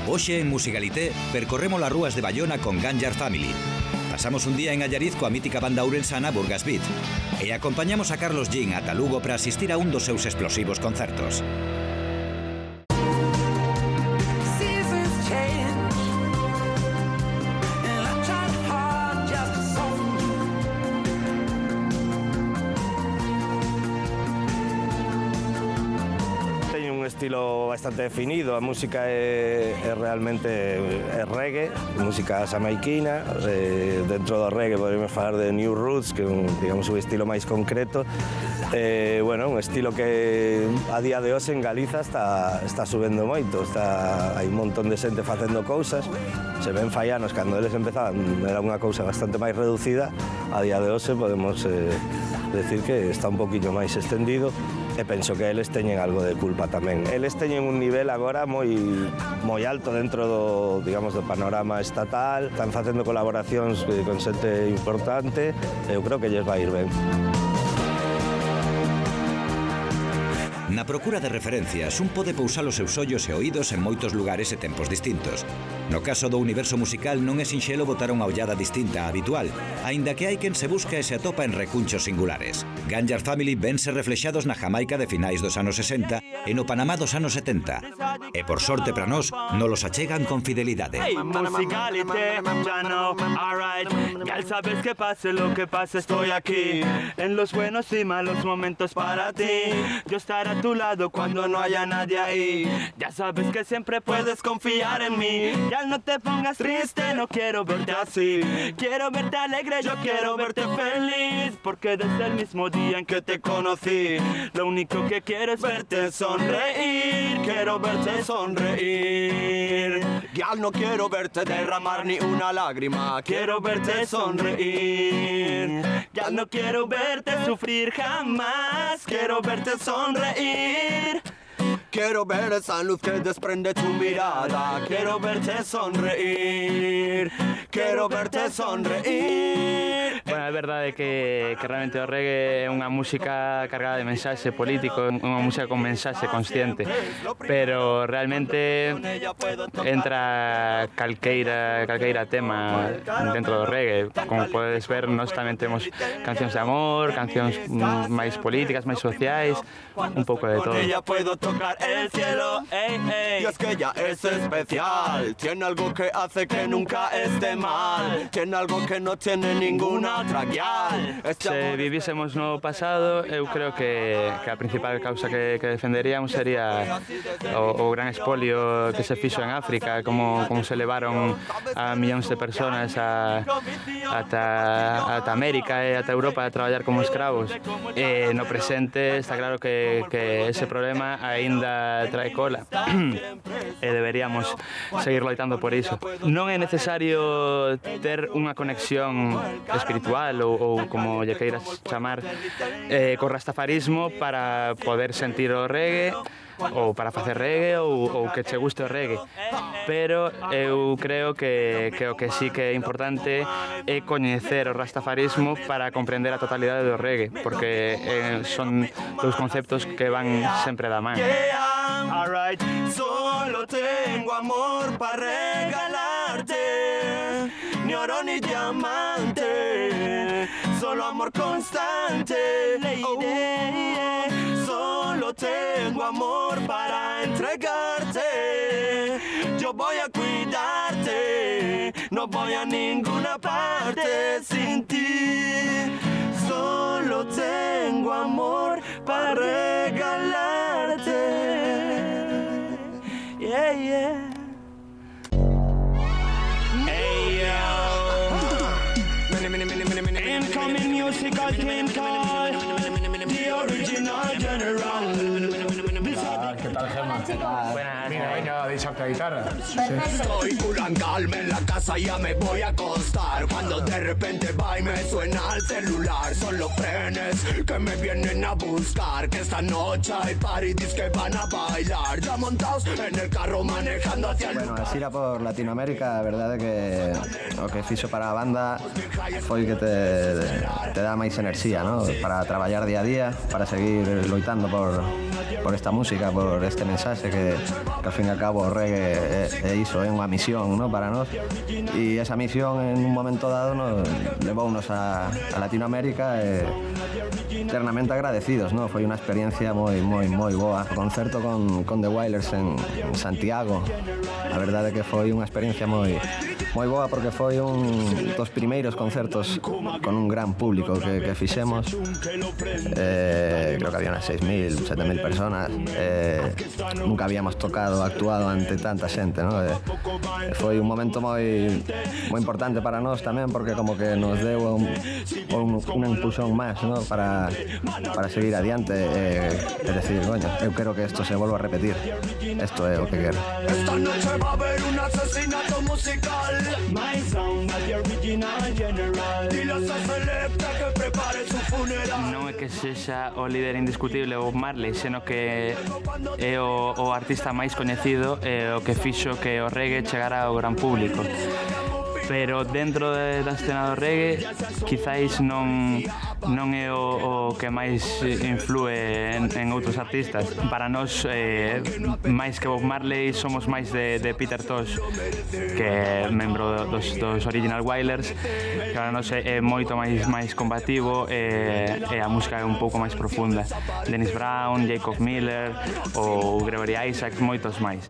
Hoxe en Musicalité percorremos as rúas de Bayona con Ganjar Family. Pasamos un día en Allariz coa mítica banda ourensana Burgas Beat e acompañamos a Carlos Jean ata Lugo para asistir a un dos seus explosivos concertos. Estilo bastante definido, a música é realmente reggae, música xamaiquina, dentro do reggae podemos falar de New Roots, que é un estilo máis concreto, un estilo que a día de hoxe en Galiza está subendo moito, hai un montón de xente facendo cousas, se ven faianos cando eles empezaban era unha cousa bastante máis reducida, a día de hoxe podemos decir que está un poquinho máis extendido. E penso que eles teñen algo de culpa tamén. Eles teñen un nivel agora moi alto dentro do panorama estatal, están facendo colaboracións con xente importante, eu creo que lles vai ir ben. Na procura de referencias, un pode pousar os seus ollos e oídos en moitos lugares e tempos distintos. No caso do universo musical non é sinxelo botar unha ollada distinta á habitual, aínda que hai quen se busca e se atopa en recunchos singulares. Ganjar Family vense reflexados na Jamaica de finais dos anos 60 e no Panamá dos anos 70. E por sorte para nós, nolos achegan con fidelidade. Hey, Musicalité, ya no, alright. Ya sabes que pase lo que pase, estoy aquí. En los buenos y malos momentos para ti. Yo estaré a tu lado cuando no haya nadie ahí. Ya sabes que siempre puedes confiar en mí. Ya no te pongas triste, no quiero verte así. Quiero verte alegre, yo quiero verte feliz. Porque desde el mismo día en que te conocí, lo único que quiero es verte sonreír. Quiero verte sonreír. Ya no quiero verte derramar ni una lágrima. Quiero verte sonreír. Ya no quiero verte sufrir jamás. Quiero verte sonreír. Quiero ver esa luz que desprende tu mirada. Quiero verte sonreír. Quiero verte sonreír. Bueno, é verdade que realmente o reggae é unha música cargada de mensaxe político, unha música con mensaxe consciente, pero realmente entra calqueira tema dentro do reggae. Como podes ver, nós tamén temos cancións de amor, cancións máis políticas, máis sociais, un pouco de todo. El cielo, ey, ey. Y es que ella es especial. Tiene algo que hace que nunca esté mal. Tiene algo que no tiene ninguna otra guial. Se vivísemos no pasado, eu creo que a principal causa que defenderíamos sería o gran expolio que se fixo en África, como se levaron a millóns de personas ata América e ata Europa a traballar como escravos. E no presente está claro que ese problema aínda trae cola e deberíamos seguir loitando por iso. Non é necesario ter unha conexión espiritual ou como lle queiras chamar co rastafarismo para poder sentir o reggae ou para facer reggae ou que che guste o reggae, pero eu creo que o que sí que é importante é coñecer o rastafarismo para comprender a totalidade do reggae, porque son dous conceptos que van sempre da man. Alright, solo tengo amor para regalarte, ni oro ni diamante, solo amor constante, lady. Solo tengo amor para entregarte, yo voy a cuidarte, no voy a ninguna parte sin ti. Solo tengo amor para regalarte. Yeah, yeah. Hey, incoming musical team call the original general. ¿Qué tal tal, Gemma? Buenas. Mira, venga a deixarte a guitarra. Estoy curan calma en la casa, ya me voy a acostar. Cuando de repente va y me suena el celular. Son los frenes que me vienen a buscar. Que esta noche hay parties que van a bailar. Ya montados en el carro manejando hacia el... Bueno, a xira por Latinoamérica, a verdade é que o que fixo para a banda foi que te dá máis enerxía, ¿no? Para traballar día a día, para seguir loitando por esta música, por este mensaxe que ao fin e ao cabo o reggae é iso, é unha misión, ¿no? Para nós, e esa misión en un momento dado nos levounos a Latinoamérica e eternamente agradecidos, ¿no? Foi unha experiencia moi boa. O concerto con The Wailers en Santiago, a verdade é que foi unha experiencia moi boa porque foi un dos primeiros concertos con un gran público que fixemos. Creo que había unas 6.000, 7.000 personas. Nunca habíamos actuado ante tanta xente, ¿no? Foi un momento moi importante para nós tamén porque como que nos deu un impulsón máis, ¿no? Para seguir adiante e decir, coño, eu quero que isto se volva a repetir. Isto é o que quero. Esta noche va a haber un asesinato musical. My sound, the original general. Dilos a Selecta que prepare su funeral. Non é que sexa o líder indiscutible Bob Marley, seno que é o artista máis coñecido e o que fixo que o reggae chegara ao gran público. Pero dentro da escena do reggae quizáis non é o que máis influe en outros artistas. Para nós, máis que Bob Marley, somos máis de Peter Tosh, que é membro dos Original Wailers, que para nós é moito máis combativo e a música é un pouco máis profunda. Dennis Brown, Jacob Miller ou Gregory Isaacs, moitos máis.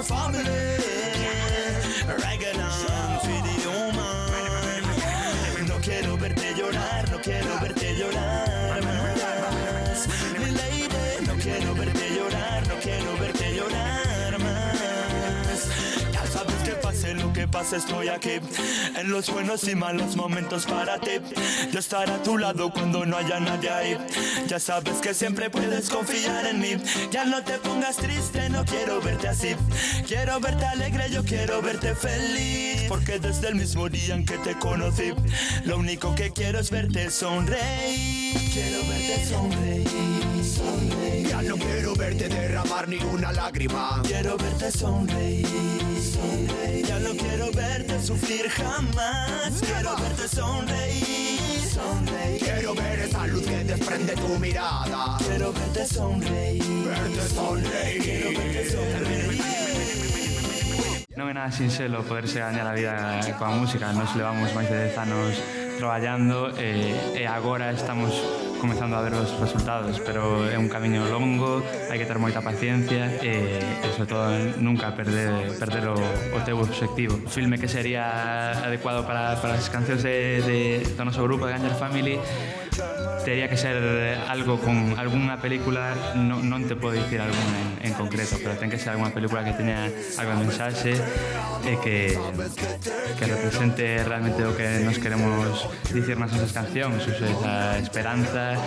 Family, reggae dance, video man. No quiero verte llorar, no quiero verte llorar más. Mi lady, no quiero verte llorar, no quiero verte llorar más. Ya sabes que pase lo que pase, estoy aquí. En los buenos y malos momentos para ti. Yo estaré a tu lado cuando no haya nadie ahí. Ya sabes que siempre puedes confiar en mí. Ya no te pongas triste, no quiero verte así. Quiero verte alegre, yo quiero verte feliz. Porque desde el mismo día en que te conocí, lo único que quiero es verte sonreír. Quiero verte sonreír, sonreír. Ya no quiero verte derramar ni una lágrima. Quiero verte sonreír, sonreír. Ya no quiero verte sufrir jamás. Quiero verte sonreír, sonreír. Quiero ver esa luz que desprende tu mirada. Quiero verte sonreír, verte sonreír. Quiero verte sonreír. Non é nada sinxelo poderse gañar a vida coa música. Nos levamos máis de 10 anos traballando e agora estamos comenzando a ver os resultados, pero é un camiño longo, hai que ter moita paciencia e sobre todo nunca perder o teu obxectivo. O filme que sería adecuado para as cancións do noso grupo de Ganger Family tería que ser algo con alguna película, non te podo dicir alguna en concreto, pero ten que ser alguna película que teña algo de mensaxe e que represente realmente o que nos queremos dicir nas nosas cancións, a esperanza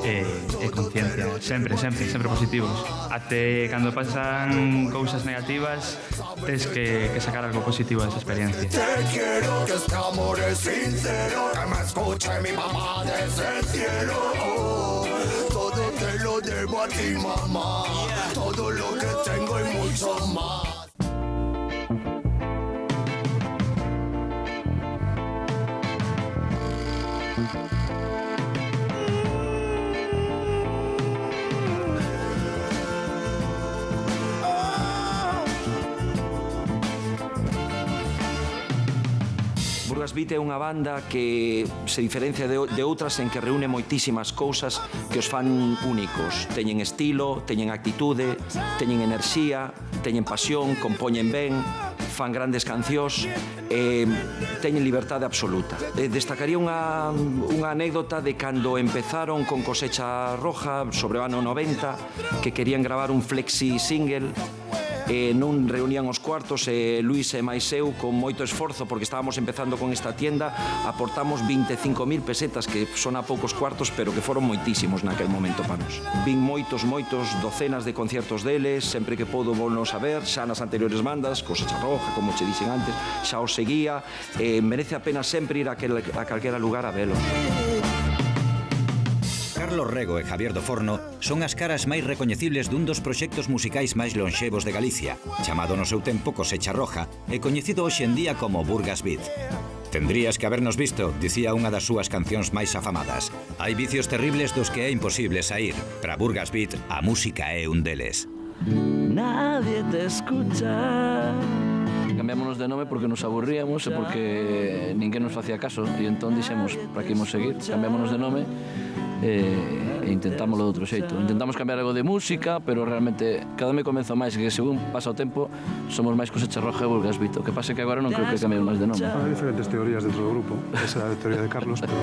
e conciencia, sempre positivos. Até cando pasan cousas negativas tens que sacar algo positivo desa experiencia. Te quiero, que este amor es sincero, que me escuche mi mamá desde el cielo. Todo te lo debo a ti, mamá. Todo lo que tengo y mucho más. Burgas Beat é unha banda que se diferencia de outras en que reúne moitísimas cousas que os fan únicos. Teñen estilo, teñen actitude, teñen enerxía, teñen pasión, compoñen ben, fan grandes cancións e teñen liberdade absoluta. Destacaría unha anécdota de cando empezaron con Cosecha Roja sobre o ano 90, que querían gravar un flexi single non reunían os cuartos e Luis e máis eu con moito esforzo porque estábamos empezando con esta tienda aportamos 25.000 pesetas que son a poucos cuartos pero que foron moitísimos naquel momento para nos. Vin moitos docenas de conciertos deles, sempre que podo volnos a ver, xa nas anteriores bandas, co Secha Roja, como che dixen antes, xa os seguía, merece a pena sempre ir a calquera lugar a velos. Carlos Rego e Javier do Forno son as caras máis recoñecibles dun dos proxectos musicais máis lonxevos de Galicia, chamado no seu tempo Cosecha Roja e coñecido hoxe en día como Burgas Beat. Tendrías que habernos visto, dicía unha das súas cancións máis afamadas. Hai vicios terribles dos que é imposible sair. Para Burgas Beat, a música é un deles. Nadie te escucha. Cambiámonos de nome porque nos aburríamos e porque ninguén nos facía caso e entón dixemos, para que imos seguir, cambiámonos de nome e intentámoslo de outro xeito. Intentamos cambiar algo de música, pero realmente cada me convenzo máis que según pasa o tempo somos máis Cosecha Roja e Burgas Beat. O que pasa é que agora non creo que cambiemos máis de nome. Hai diferentes teorías dentro do grupo. Esa é a teoría de Carlos, pero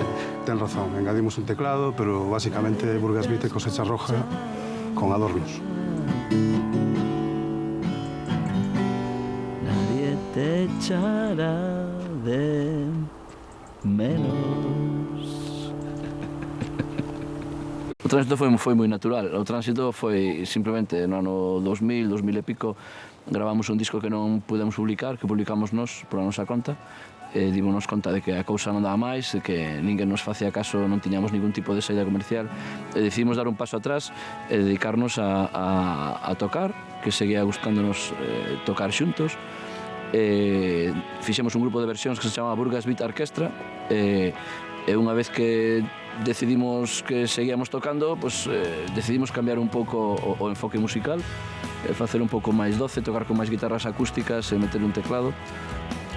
ten razón. Engadimos un teclado, pero basicamente Burgas Beat e Cosecha Roja con adornos. Nadie te echará de menos. O tránsito foi moi natural. O tránsito foi simplemente no ano 2000 e pico gravamos un disco que non pudemos publicar, que publicamos nós por a nosa conta e dimos conta de que a cousa non daba máis, de que ninguén nos facía caso, non tiñamos ningún tipo de saída comercial e decidimos dar un paso atrás e dedicarnos a tocar, que seguía gustándonos tocar xuntos. Fixemos un grupo de versións que se chamaba Burgas Beat Orquestra e unha vez que decidimos que seguíamos tocando, pues, decidimos cambiar un pouco o enfoque musical, facer un pouco máis doce, tocar con máis guitarras acústicas e meter un teclado,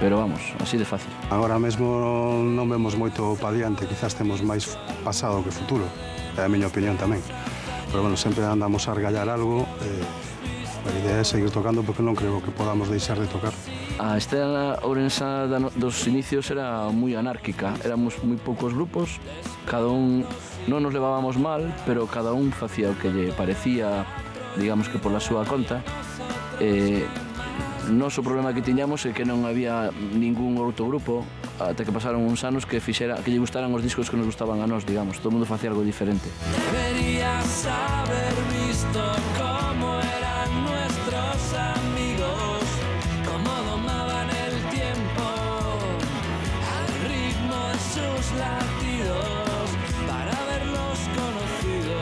pero vamos, así de fácil. Agora mesmo non vemos moito pa diante, quizás temos máis pasado que futuro, é a miña opinión tamén. Pero bueno, sempre andamos a argallar algo, a idea é seguir tocando porque non creo que podamos deixar de tocar. A escena ourensa dos inicios era moi anárquica, éramos moi poucos grupos, cada un non nos levábamos mal, pero cada un facía o que lle parecía, digamos que pola súa conta. Nós o problema que tiñamos é que non había ningún outro grupo até que pasaron uns anos que lle gustaran os discos que nos gustaban a nós, digamos, todo o mundo facía algo diferente. Deberías haber visto cómo eran nuestros amigos, cómo domaban el tiempo al ritmo de sus latidos. Para haberlos conocido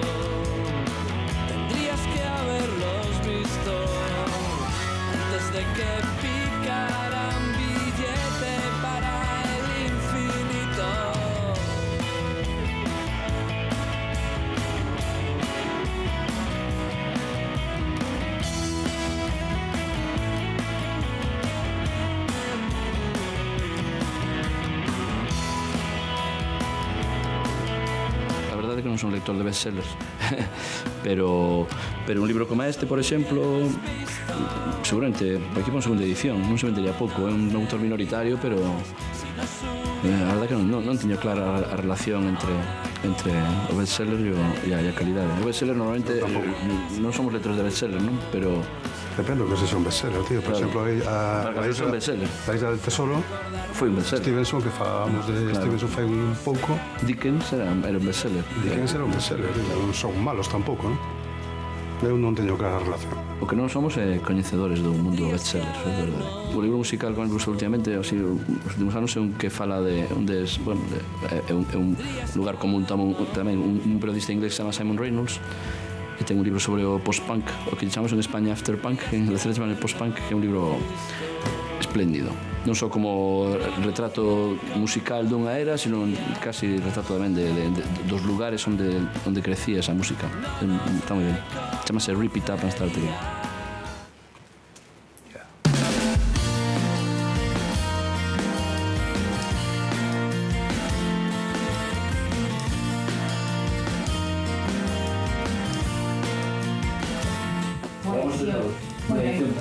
tendrías que haberlos visto antes de que picaran billete para el infinito. Que non son lector de bestsellers pero un libro como este, por exemplo, seguramente aquí para unha segunda edición non se vendería pouco, é un autor minoritario, pero a verdade que non teño clara a relación entre o bestseller e a calidade. O bestseller normalmente non somos lectores de bestseller, non? Pero depende do que sexa un bestseller, tío. Por exemplo, a Isla del Tesoro foi un bestseller. Stevenson, que falamos de Stevenson fai un pouco. Dickens era un bestseller. Dickens era un bestseller, non son malos tampouco, non? Eu non teño clara relación. O que non somos é coñecedores do mundo do bestseller, é verdade. O libro musical con el que uso últimamente, os últimos anos, é un que fala de é un lugar común tamén un periodista inglés que se chama Simon Reynolds, e ten un libro sobre o post-punk, o que chamamos en España after-punk, que en Inglaterra chaman el post-punk, que é un libro espléndido. Non só como retrato musical dunha era, sino casi retrato tamén dos lugares onde crecía esa música. Está moi ben. Chámase Rip It Up and Start Again.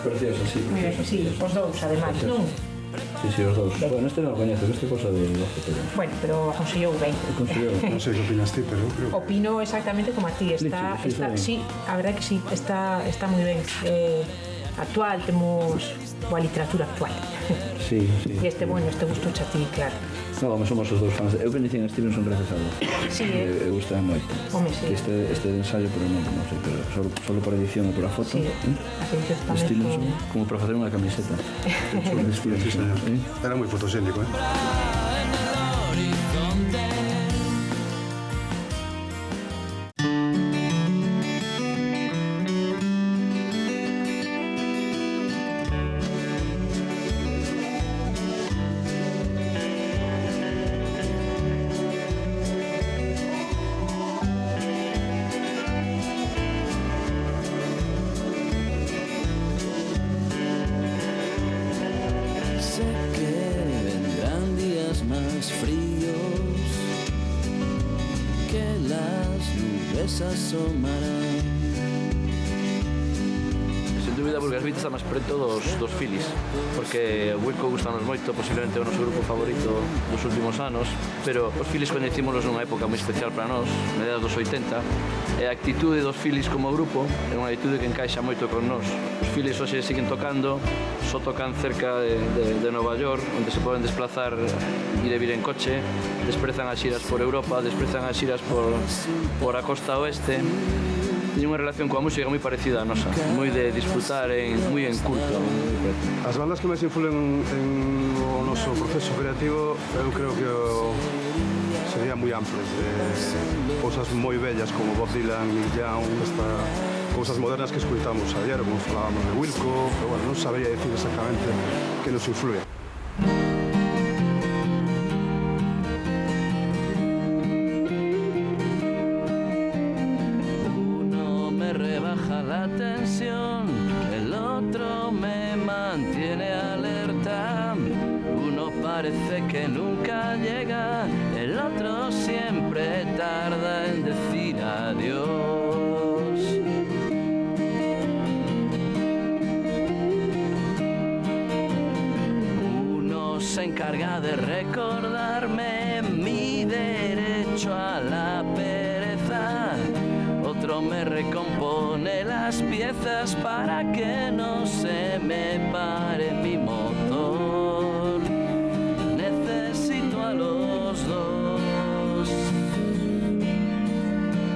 Preciosa, sí. Sí, os dous, ademais, non? Sí, os dous. Bueno, este non o coñezo, este cosa de Loce, pero... Bueno, pero aconsellou ben. Non sei que opinas ti, pero creo que... Opino exactamente como a ti, sí, a verdade que sí, está moi ben. actual, temos boa literatura actual. Sí, sí. E este gusto xa ti, claro. No, home, somos os dous fans. Eu coñecín a Stevenson gracias a vos. Sí, Eu gustaba moito. Home, sí. Este ensayo, pero non sei, pero solo por edición e por a foto. Sí, as edicións tamén Stevenson, son... como para facer unha camiseta. Sobre Stevenson. Sí, señor. Era moi fotosínico, Sé que vendrán días más fríos, que las nubes asomarán. Sen dúbida, Burgas Beat está máis preto dos Phillies, porque Wilco gustanos moito, posiblemente o noso grupo favorito dos últimos anos, pero os Phillies coñecímolos nunha época moi especial para nós, mediados dos 80, e a actitude dos Phillies como grupo é unha actitude que encaixa moito con nós. Os Phillies hoxe siguen tocando, só tocan cerca de Nova York, onde se poden desplazar, ir e vir en coche, desprezan as xiras por Europa, desprezan as xiras por a costa oeste. Teñen unha relación coa música moi parecida a nosa, moi de disfrutar, moi en culto. As bandas que máis influen en o noso proceso creativo, eu creo que serían moi amplas. Cousas moi bellas como Bob Dylan, Neil Young, cousas modernas que escuitamos ayer, como falábamos de Wilco, pero bueno, non sabría decir exactamente que nos influe. La tensión, el otro me mantiene alerta. Uno parece que nunca llega, el otro siempre tarda en decir adiós. Uno se encarga de recordarme mi derecho a la pereza. Otro me recompone las piezas para que no se me pare mi motor. Necesito a los dos.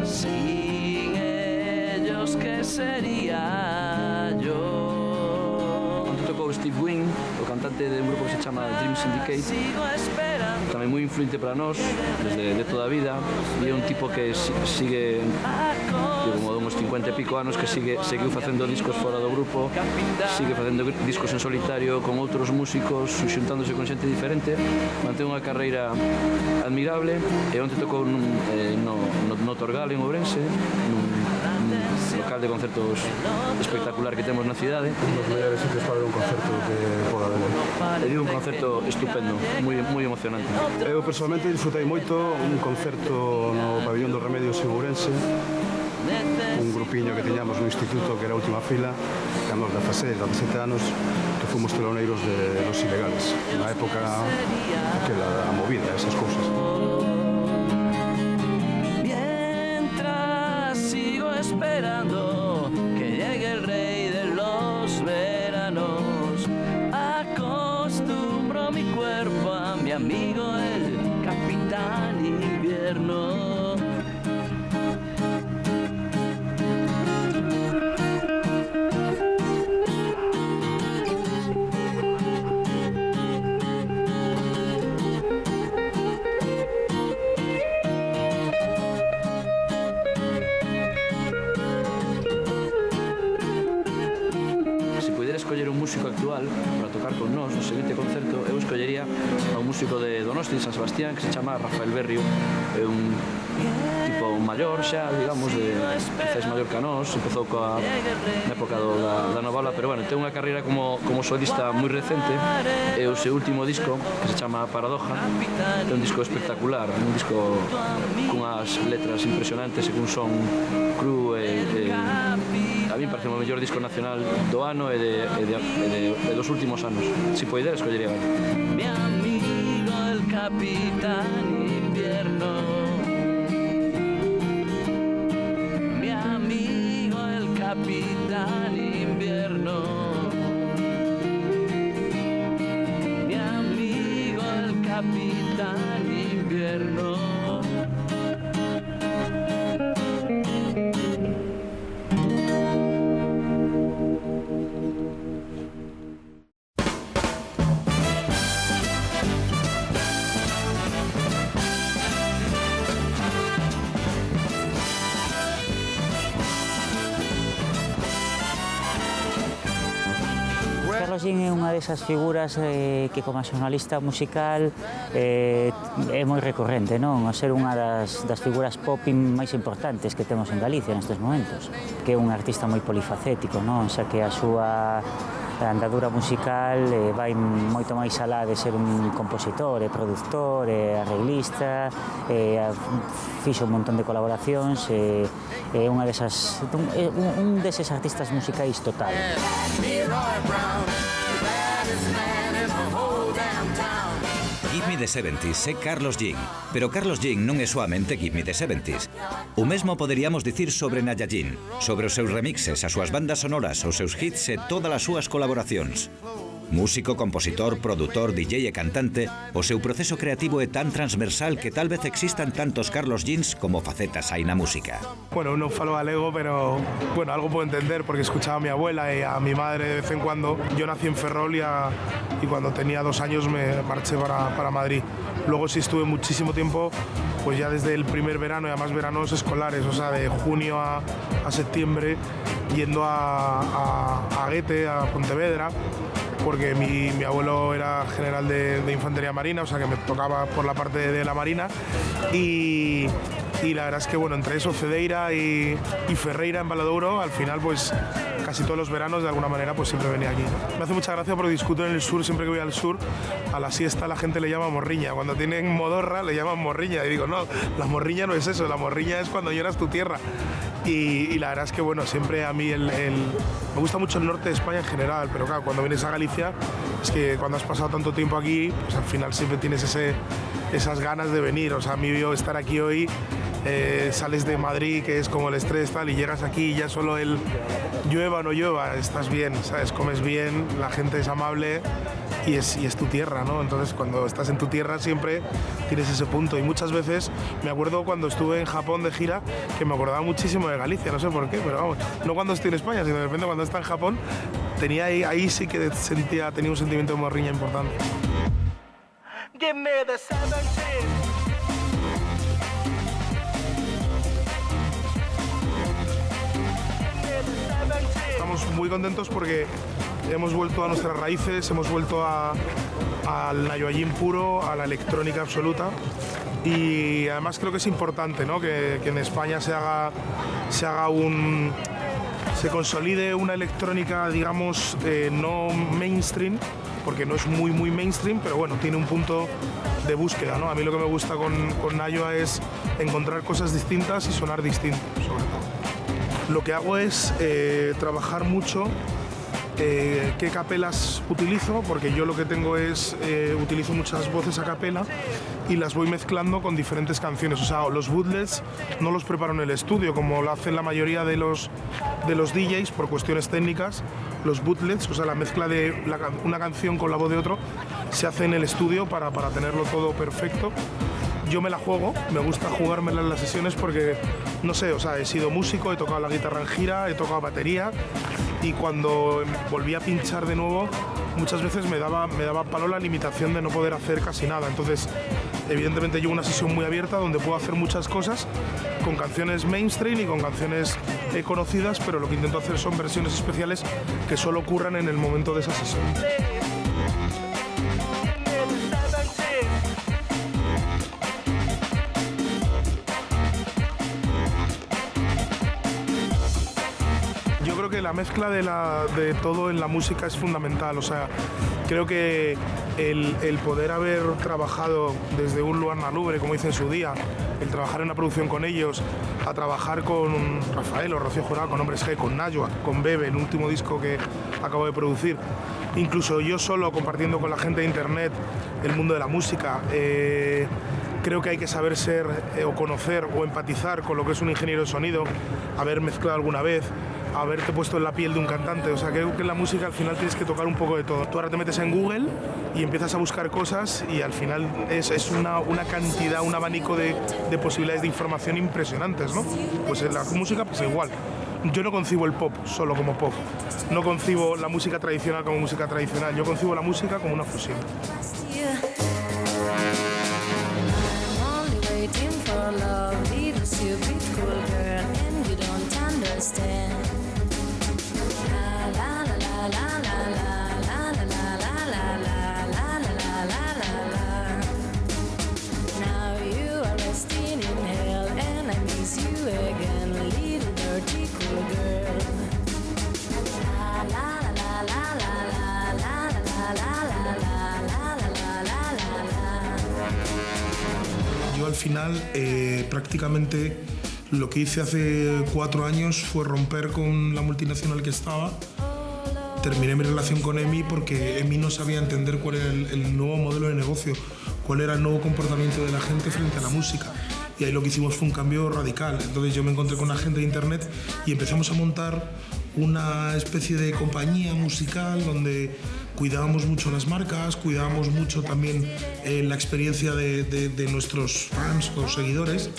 Sin ellos, ¿qué sería yo? Tocou Steve Wynn, o cantante de un grupo que se chama Dream Syndicate, tamén moi influente para nós desde toda a vida, e é un tipo que sigue como de uns 50 e pico anos, que seguiu facendo discos fora do grupo, sigue facendo discos en solitario con outros músicos, xuntándose con xente diferente, mantén unha carreira admirable, e onte tocou no Torgal en Ourense, nun local de concertos espectacular que temos na cidade. Un dos mellores sitios para ver un concerto que poda haber. É un concerto estupendo, moi emocionante. Eu personalmente disfrutei moito un concerto no Pabillón dos Remedios en Ourense, un grupiño que teñamos no instituto que era a última fila, que éramos 16, 17 anos, que fomos teloneiros de Los Ilegales, na época aquela a movida, esas cousas. Mientras sigo esperando que llegue el rey de los veranos, acostumbro mi cuerpo a mi amigo el Capitán Invierno. Escoller un músico actual para tocar con nós no seguinte concerto, eu escollería a un músico de Donosti, de San Sebastián, que se chama Rafael Berrio. É un tipo maior xa, digamos, quizás maior que a nós, empezou na época da novela, pero bueno, ten unha carreira como solista moi recente, e o seu último disco, que se chama Paradoja, é un disco espectacular, un disco cunhas letras impresionantes e cun son cru e a mí parece o mellor disco nacional do ano e dos últimos anos. Si poidera, escollería. Mi amigo el Capitán Invierno. Mi amigo el Capitán Invierno. Carlos Jean é unha desas figuras que como xornalista musical é moi recorrente, non? A ser unha das figuras pop máis importantes que temos en Galicia nestes momentos, que é un artista moi polifacético, non? Xa que a súa andadura musical vai moito máis alá de ser un compositor, productor, arreglista, fixo un montón de colaboracións, é unha desas, un deses artistas musicais total. Give Me the 70s é Carlos Jean, pero Carlos Jean non é soamente Give Me the 70s. O mesmo poderíamos dicir sobre Naya Jean, sobre os seus remixes, as súas bandas sonoras, os seus hits e todas as súas colaboracións. Músico, compositor, produtor, DJ e cantante, o seu proceso creativo é tan transversal que tal vez existan tantos Carlos Jeans como facetas hai na música. Bueno, non falo galego, pero bueno, algo puedo entender porque escuchaba a mi abuela y a mi madre de vez en cuando. Yo nací en Ferrol y cuando tenía 2 años me marché para Madrid. Luego sí estuve muchísimo tiempo, pues ya desde el primer verano y además veranos escolares, o sea, de junio a septiembre, yendo a Guete, a Pontevedra, porque mi abuelo era general de Infantería Marina, o sea que me tocaba por la parte de la Marina y la verdad es que bueno, entre eso Cedeira y Ferreira en Valadouro, al final pues casi todos los veranos de alguna manera pues siempre venía aquí. Me hace mucha gracia porque discuto en el sur, siempre que voy al sur, a la siesta la gente le llama morriña, cuando tienen modorra le llaman morriña y digo no, la morriña no es eso, la morriña es cuando lloras tu tierra. Y la verdad es que bueno, siempre a mí me gusta mucho el norte de España en general, pero claro, cuando vienes a Galicia es que cuando has pasado tanto tiempo aquí, pues al final siempre tienes esas ganas de venir. O sea, a mí yo estar aquí hoy, sales de Madrid, que es como el estrés tal, y llegas aquí y ya solo el llueva o no llueva, estás bien, ¿sabes? Comes bien, la gente es amable y es tu tierra, ¿no? Entonces cuando estás en tu tierra siempre tienes ese punto y muchas veces me acuerdo cuando estuve en Japón de gira que me acordaba muchísimo de Galicia, no sé por qué, pero vamos, no cuando estoy en España, sino de repente cuando está en Japón tenía ahí sí que tenía un sentimiento de morriña importante. Give me the 70s. Estamos muy contentos porque hemos vuelto a nuestras raíces, hemos vuelto al nayoallín puro, a la electrónica absoluta y además creo que es importante, ¿no? que en España se consolide una electrónica, digamos, no mainstream, porque no es muy mainstream, pero bueno, tiene un punto de búsqueda, ¿no? A mí lo que me gusta con Nayoa es encontrar cosas distintas y sonar distinto, sobre todo. Lo que hago es trabajar mucho qué capelas utilizo, porque yo lo que tengo es, utilizo muchas voces a capela y las voy mezclando con diferentes canciones. O sea, los bootlegs no los preparo en el estudio, como lo hacen la mayoría de los DJs por cuestiones técnicas. Los bootlegs, o sea, la mezcla de una canción con la voz de otro, se hace en el estudio para tenerlo todo perfecto. Yo me la juego, me gusta jugármela en las sesiones porque, no sé, o sea, he sido músico, he tocado la guitarra en gira, he tocado batería y cuando volví a pinchar de nuevo, muchas veces me daba palo la limitación de no poder hacer casi nada. Entonces, evidentemente yo una sesión muy abierta donde puedo hacer muchas cosas con canciones mainstream y con canciones conocidas, pero lo que intento hacer son versiones especiales que solo ocurran en el momento de esa sesión. Creo que la mezcla de todo en la música es fundamental, o sea, creo que el poder haber trabajado desde un lugar nalubre, como hice en su día, el trabajar en una producción con ellos, a trabajar con Rafael o Rocío Jurado, con Hombres G, con Nayoa, con Bebe, el último disco que acabo de producir, incluso yo solo compartiendo con la gente de internet el mundo de la música. Creo que hay que saber ser o conocer o empatizar con lo que es un ingeniero de sonido, haber mezclado alguna vez, haberte puesto en la piel de un cantante. O sea, creo que en la música al final tienes que tocar un poco de todo. Tú ahora te metes en Google y empiezas a buscar cosas y al final es una cantidad, un abanico de posibilidades de información impresionantes, ¿no? Pues en la música pues igual. Yo no concibo el pop solo como pop, no concibo la música tradicional como música tradicional, yo concibo la música como una fusión. Waiting for love, even stupid cool girl, and you don't understand. La la la la la la la al final prácticamente lo que hice hace 4 años fue romper con la multinacional que estaba. Terminé mi relación con EMI porque EMI no sabía entender cuál era el nuevo modelo de negocio, cuál era el nuevo comportamiento de la gente frente a la música. Y ahí lo que hicimos fue un cambio radical. Entonces yo me encontré con la gente de internet y empezamos a montar una especie de compañía musical donde cuidábamos mucho las marcas, cuidábamos mucho también la experiencia de nuestros fans o seguidores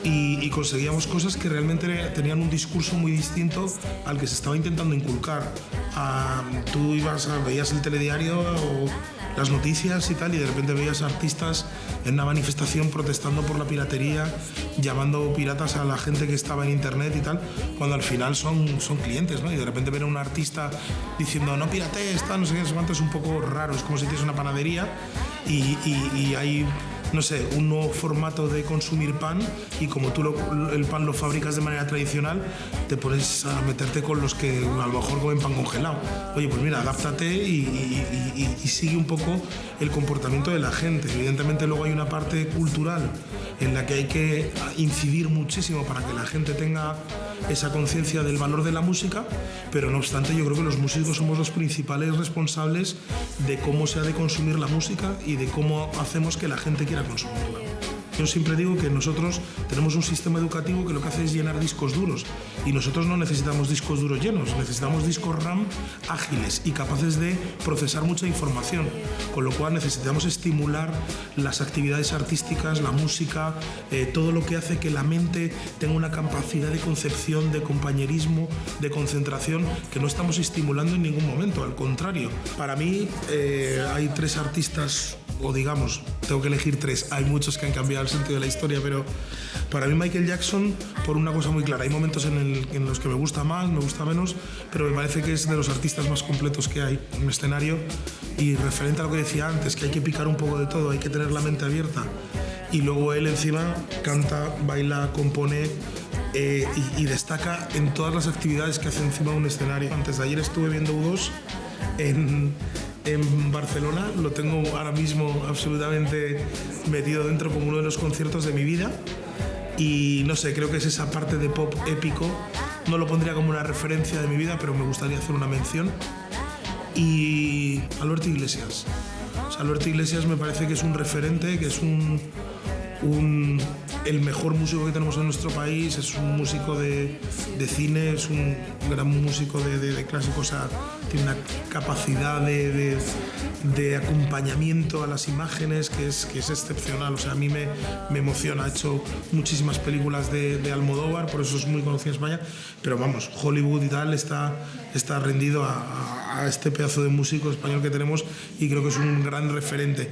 y conseguíamos cosas que realmente tenían un discurso muy distinto al que se estaba intentando inculcar. Tú veías el telediario o las noticias y tal, y de repente veías artistas en una manifestación protestando por la piratería, llamando piratas a la gente que estaba en internet y tal, cuando al final son clientes, ¿no? Y de repente ver a un artista diciendo no piratees, no sé qué, es un poco raro, es como si tienes una panadería y hay, no sé, un nuevo formato de consumir pan, y como tú el pan lo fabricas de manera tradicional, te pones a meterte con los que a lo mejor comen pan congelado. Oye, pues mira, adáptate y sigue un poco el comportamiento de la gente. Evidentemente luego hay una parte cultural en la que hay que incidir muchísimo para que la gente tenga esa conciencia del valor de la música, pero no obstante yo creo que los músicos somos los principales responsables de cómo se ha de consumir la música y de cómo hacemos que la gente quiera consumirla. Yo siempre digo que nosotros tenemos un sistema educativo que lo que hace es llenar discos duros, y nosotros no necesitamos discos duros llenos, necesitamos discos RAM ágiles y capaces de procesar mucha información, con lo cual necesitamos estimular las actividades artísticas, la música, todo lo que hace que la mente tenga una capacidad de concepción, de compañerismo, de concentración, que no estamos estimulando en ningún momento, al contrario. Para mí hay 3 artistas, o digamos, tengo que elegir 3, hay muchos que han cambiado el sentido de la historia, pero para mí Michael Jackson, por una cosa muy clara, hay momentos en los que me gusta más, me gusta menos, pero me parece que es de los artistas más completos que hay en un escenario, y referente a lo que decía antes, que hay que picar un poco de todo, hay que tener la mente abierta, y luego él encima canta, baila, compone y destaca en todas las actividades que hace encima de un escenario. Antes de ayer estuve viendo U2 en Barcelona, lo tengo ahora mismo absolutamente metido dentro como uno de los conciertos de mi vida, y no sé, creo que es esa parte de pop épico. No lo pondría como una referencia de mi vida, pero me gustaría hacer una mención. Y Alberto Iglesias. O sea, Alberto Iglesias me parece que es un referente, que es el mejor músico que tenemos en nuestro país, es un músico de cine, es un gran músico de clásicos, o sea, tiene una capacidad de acompañamiento a las imágenes que es excepcional. O sea, a mí me emociona. Ha hecho muchísimas películas de Almodóvar, por eso es muy conocido en España, pero vamos, Hollywood y tal está rendido a este pedazo de músico español que tenemos, y creo que es un gran referente.